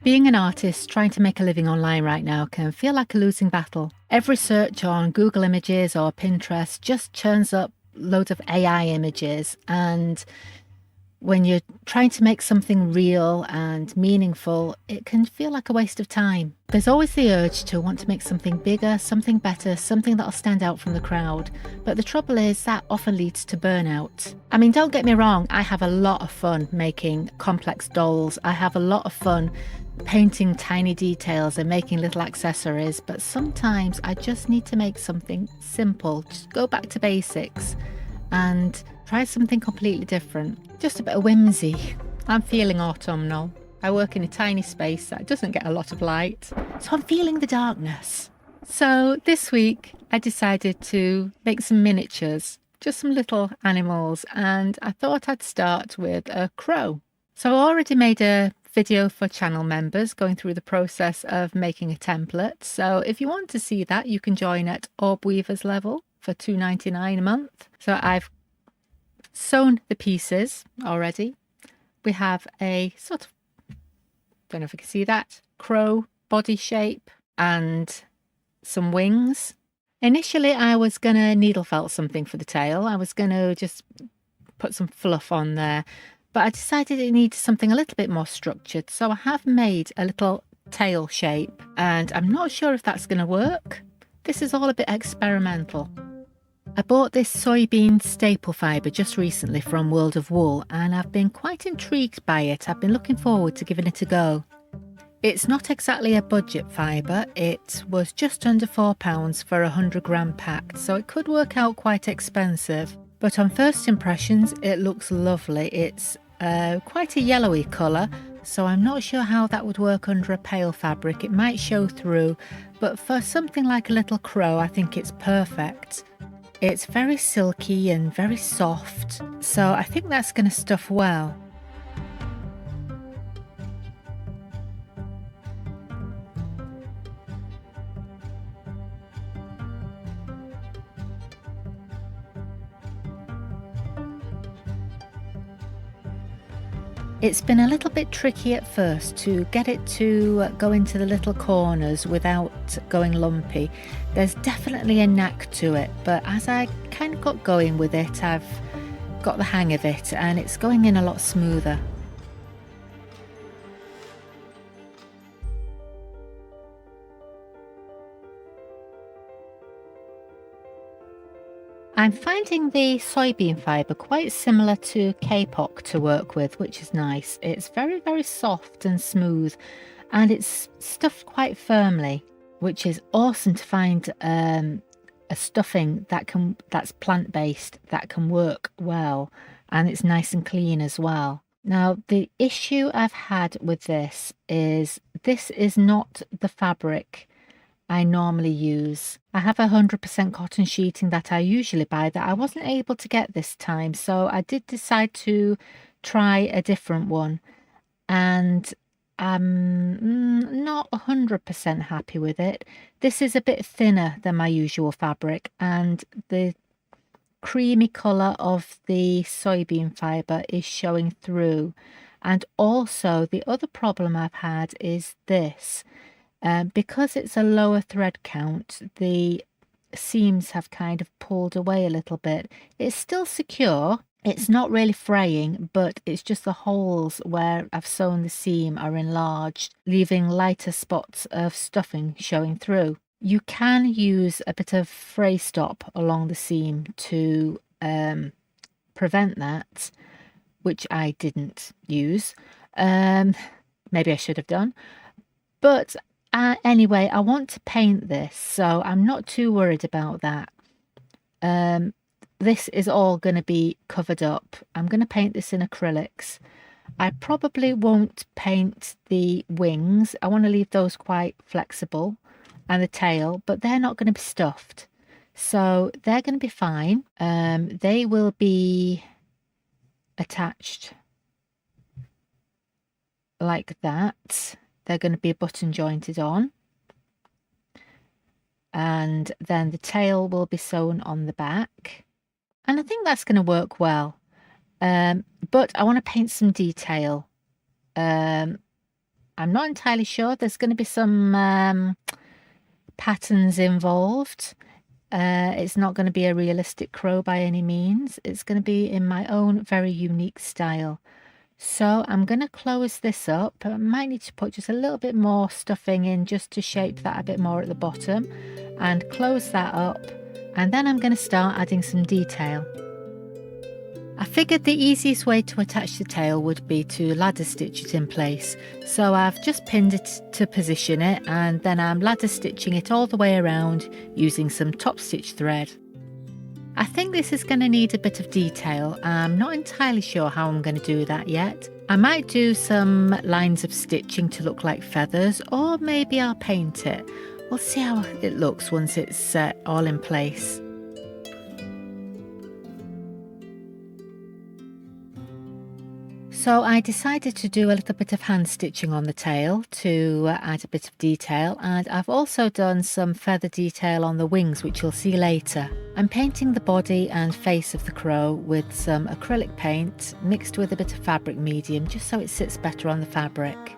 Being an artist trying to make a living online right now can feel like a losing battle. Every search on Google Images or Pinterest just churns up loads of AI images, and when you're trying to make something real and meaningful, it can feel like a waste of time. There's always the urge to want to make something bigger, something better, something that'll stand out from the crowd. But the trouble is that often leads to burnout. I mean, don't get me wrong, I have a lot of fun making complex dolls. I have a lot of fun painting tiny details and making little accessories, but sometimes I just need to make something simple, just go back to basics and try something completely different. Just a bit of whimsy. I'm feeling autumnal. I work in a tiny space that doesn't get a lot of light, so I'm feeling the darkness. So this week I decided to make some miniatures, just some little animals, and I thought I'd start with a crow. So I already made a video for channel members going through the process of making a template. So if you want to see that, you can join at Orb Weaver's level for $2.99 a month. So I've sewn the pieces already. We have a sort of, don't know if you can see that, crow body shape and some wings. Initially I was going to needle felt something for the tail. I was going to just put some fluff on there, but I decided it needed something a little bit more structured. So I have made a little tail shape, and I'm not sure if that's going to work. This is all a bit experimental. I bought this soybean staple fibre just recently from World of Wool, and I've been quite intrigued by it. I've been looking forward to giving it a go. It's not exactly a budget fibre. It was just under £4 for a 100-gram pack, so it could work out quite expensive. But on first impressions, it looks lovely. It's quite a yellowy colour, so I'm not sure how that would work under a pale fabric. It might show through, but for something like a little crow, I think it's perfect. It's very silky and very soft, so I think that's going to stuff well. It's been a little bit tricky at first to get it to go into the little corners without going lumpy. There's definitely a knack to it, but as I kind of got going with it, I've got the hang of it and it's going in a lot smoother. I'm finding the soybean fibre quite similar to K-pop to work with, which is nice. It's very, very soft and smooth, and it's stuffed quite firmly, which is awesome to find a stuffing that's plant-based that can work well, and it's nice and clean as well. Now, the issue I've had with this is not the fabric I normally use. I have 100% cotton sheeting that I usually buy that I wasn't able to get this time, so I did decide to try a different one, and I'm not 100% happy with it. This is a bit thinner than my usual fabric, and the creamy colour of the soybean fibre is showing through. And also the other problem I've had is this. Because it's a lower thread count, the seams have kind of pulled away a little bit. It's still secure. It's not really fraying, but it's just the holes where I've sewn the seam are enlarged, leaving lighter spots of stuffing showing through. You can use a bit of fray stop along the seam to prevent that, which I didn't use. Maybe I should have done. But anyway, I want to paint this, so I'm not too worried about that. This is all going to be covered up. I'm going to paint this in acrylics. I probably won't paint the wings. I want to leave those quite flexible, and the tail, but they're not going to be stuffed. So they're going to be fine. They will be attached like that. They're going to be button jointed on, and then the tail will be sewn on the back, and I think that's going to work well. But I want to paint some detail. I'm not entirely sure. There's going to be some patterns involved. It's not going to be a realistic crow by any means. It's going to be in my own very unique style. So I'm going to close this up. I might need to put just a little bit more stuffing in just to shape that a bit more at the bottom, and close that up. And then I'm going to start adding some detail. I figured the easiest way to attach the tail would be to ladder stitch it in place. So I've just pinned it to position it, and then I'm ladder stitching it all the way around using some top stitch thread. I think this is going to need a bit of detail. I'm not entirely sure how I'm going to do that yet. I might do some lines of stitching to look like feathers, or maybe I'll paint it. We'll see how it looks once it's all in place. So I decided to do a little bit of hand stitching on the tail to add a bit of detail, and I've also done some feather detail on the wings, which you'll see later. I'm painting the body and face of the crow with some acrylic paint mixed with a bit of fabric medium, just so it sits better on the fabric.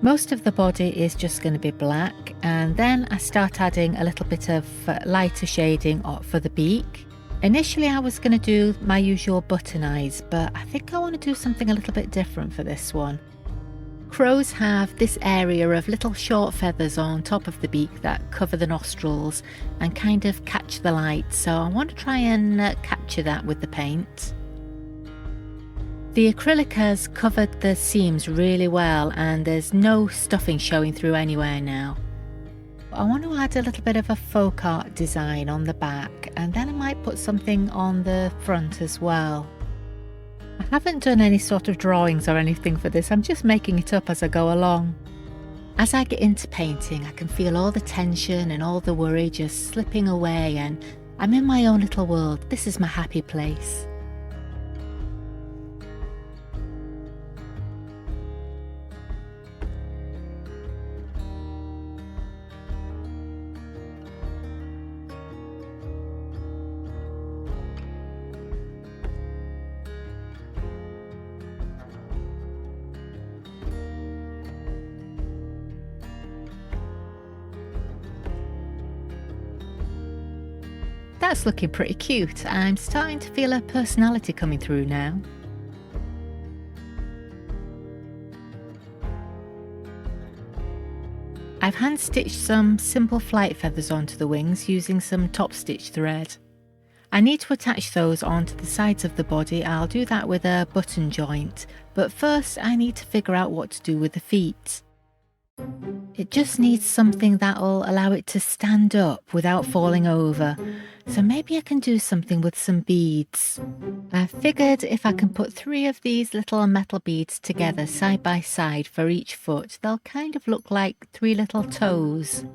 Most of the body is just going to be black, and then I start adding a little bit of lighter shading for the beak. Initially I was going to do my usual button eyes, but I think I want to do something a little bit different for this one. Crows have this area of little short feathers on top of the beak that cover the nostrils and kind of catch the light, so I want to try and capture that with the paint. The acrylic has covered the seams really well, and there's no stuffing showing through anywhere now. I want to add a little bit of a folk art design on the back, and then I might put something on the front as well. I haven't done any sort of drawings or anything for this, I'm just making it up as I go along. As I get into painting, I can feel all the tension and all the worry just slipping away, and I'm in my own little world. This is my happy place. That's looking pretty cute. I'm starting to feel a personality coming through now. I've hand stitched some simple flight feathers onto the wings using some top stitch thread. I need to attach those onto the sides of the body. I'll do that with a button joint, but first I need to figure out what to do with the feet. It just needs something that'll allow it to stand up without falling over. So maybe I can do something with some beads. I figured if I can put 3 of these little metal beads together side by side for each foot, they'll kind of look like 3 little toes.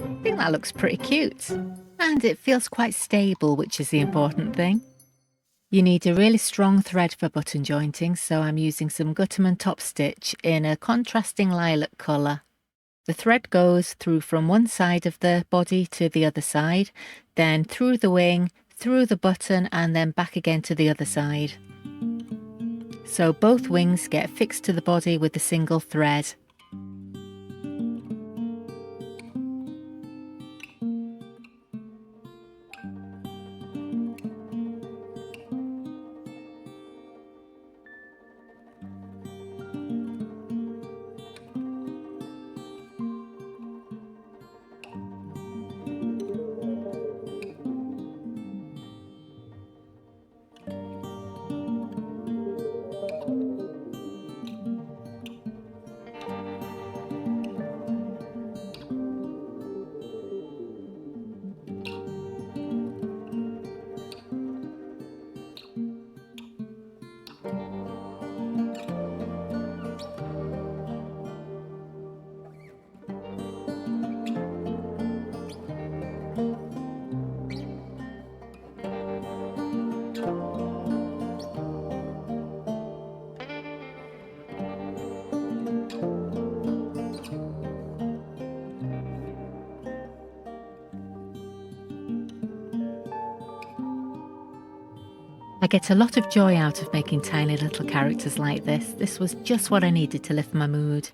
I think that looks pretty cute, and it feels quite stable, which is the important thing. You need a really strong thread for button jointing, so I'm using some Gutterman top stitch in a contrasting lilac colour. The thread goes through from one side of the body to the other side, then through the wing, through the button, and then back again to the other side. So both wings get fixed to the body with a single thread. I get a lot of joy out of making tiny little characters like this. This was just what I needed to lift my mood.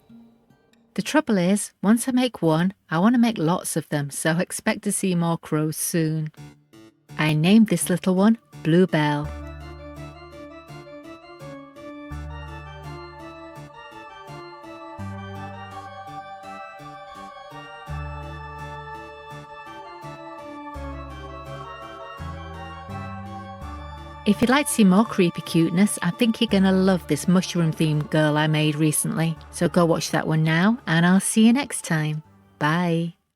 The trouble is, once I make one, I want to make lots of them, so expect to see more crows soon. I named this little one Bluebell. If you'd like to see more creepy cuteness, I think you're going to love this mushroom themed girl I made recently. So go watch that one now, and I'll see you next time. Bye.